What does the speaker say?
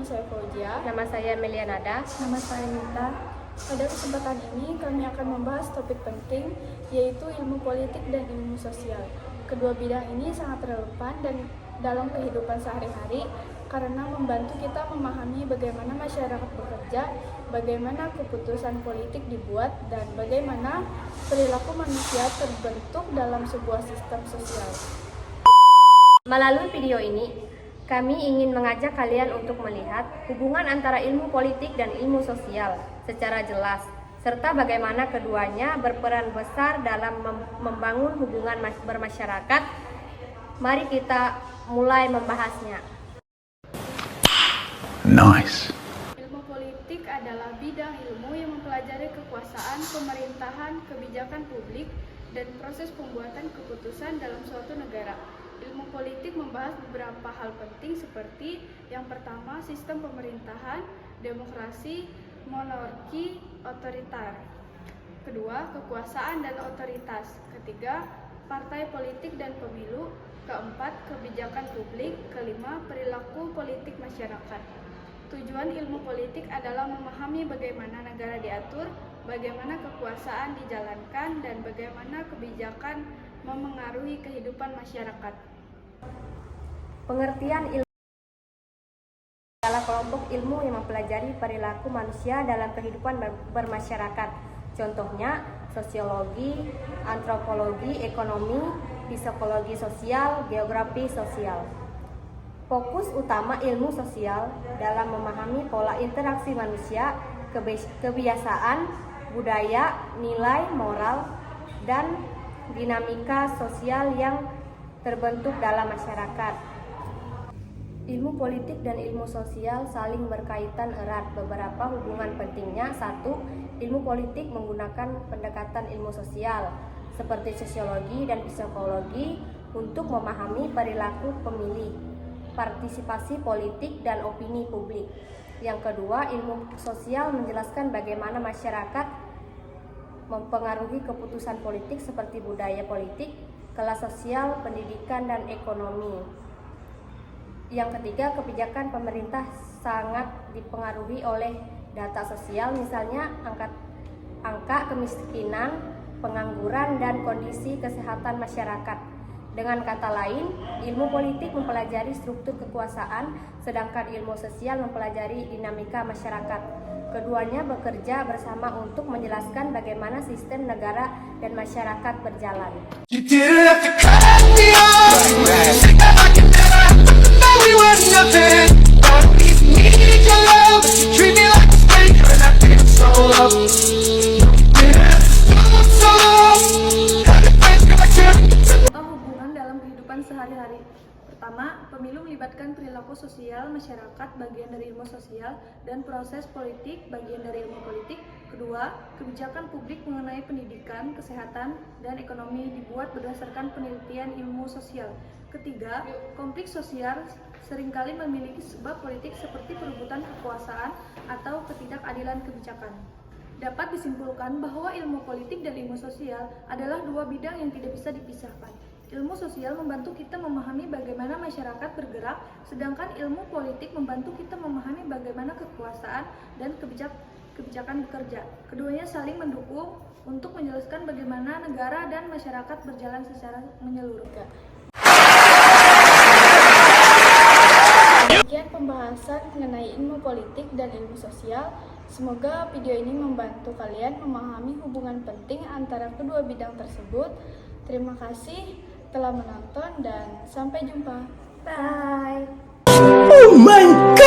saya Fauzia. Nama saya Melianada. Nama saya Nita. Pada kesempatan ini kami akan membahas topik penting, yaitu ilmu politik dan ilmu sosial. Kedua bidang ini sangat relevan dan dalam kehidupan sehari-hari karena membantu kita memahami bagaimana masyarakat bekerja, bagaimana keputusan politik dibuat, dan bagaimana perilaku manusia terbentuk dalam sebuah sistem sosial. Melalui video ini, kami ingin mengajak kalian untuk melihat hubungan antara ilmu politik dan ilmu sosial secara jelas, serta bagaimana keduanya berperan besar dalam membangun hubungan bermasyarakat. Mari kita mulai membahasnya. Nice. Ilmu politik adalah bidang ilmu yang mempelajari kekuasaan, pemerintahan, kebijakan publik, dan proses pembuatan keputusan dalam suatu negara. Ilmu politik membahas beberapa hal penting seperti yang pertama, sistem pemerintahan, demokrasi, monarki, otoriter. Kedua, kekuasaan dan otoritas. Ketiga, partai politik dan pemilu. Keempat, kebijakan publik. Kelima, perilaku politik masyarakat. Tujuan ilmu politik adalah memahami bagaimana negara diatur, bagaimana kekuasaan dijalankan, dan bagaimana kebijakan memengaruhi kehidupan masyarakat. Pengertian ilmu adalah kelompok ilmu yang mempelajari perilaku manusia dalam kehidupan bermasyarakat. Contohnya, sosiologi, antropologi, ekonomi, psikologi sosial, geografi sosial. Fokus utama ilmu sosial dalam memahami pola interaksi manusia, kebiasaan, budaya, nilai, moral, dan dinamika sosial yang terbentuk dalam masyarakat. Ilmu politik dan ilmu sosial saling berkaitan erat. Beberapa hubungan pentingnya: 1. Ilmu politik menggunakan pendekatan ilmu sosial seperti sosiologi dan psikologi untuk memahami perilaku pemilih, partisipasi politik, dan opini publik. Yang kedua, ilmu sosial menjelaskan bagaimana masyarakat mempengaruhi keputusan politik seperti budaya politik, kelas sosial, pendidikan, dan ekonomi. Yang ketiga, kebijakan pemerintah sangat dipengaruhi oleh data sosial, misalnya angka kemiskinan, pengangguran, dan kondisi kesehatan masyarakat. Dengan kata lain, ilmu politik mempelajari struktur kekuasaan, sedangkan ilmu sosial mempelajari dinamika masyarakat. Keduanya bekerja bersama untuk menjelaskan bagaimana sistem negara dan masyarakat berjalan. Sehari-hari. Pertama, pemilu melibatkan perilaku sosial masyarakat, bagian dari ilmu sosial, dan proses politik, bagian dari ilmu politik. Kedua, kebijakan publik mengenai pendidikan, kesehatan, dan ekonomi dibuat berdasarkan penelitian ilmu sosial. Ketiga, konflik sosial seringkali memiliki sebab politik seperti perebutan kekuasaan atau ketidakadilan kebijakan. Dapat disimpulkan bahwa ilmu politik dan ilmu sosial adalah dua bidang yang tidak bisa dipisahkan. Ilmu sosial membantu kita memahami bagaimana masyarakat bergerak, sedangkan ilmu politik membantu kita memahami bagaimana kekuasaan dan kebijakan bekerja. Keduanya saling mendukung untuk menjelaskan bagaimana negara dan masyarakat berjalan secara menyeluruh. Demikian pembahasan mengenai ilmu politik dan ilmu sosial. Semoga video ini membantu kalian memahami hubungan penting antara kedua bidang tersebut. Terima kasih telah menonton dan sampai jumpa. Bye. Oh my God!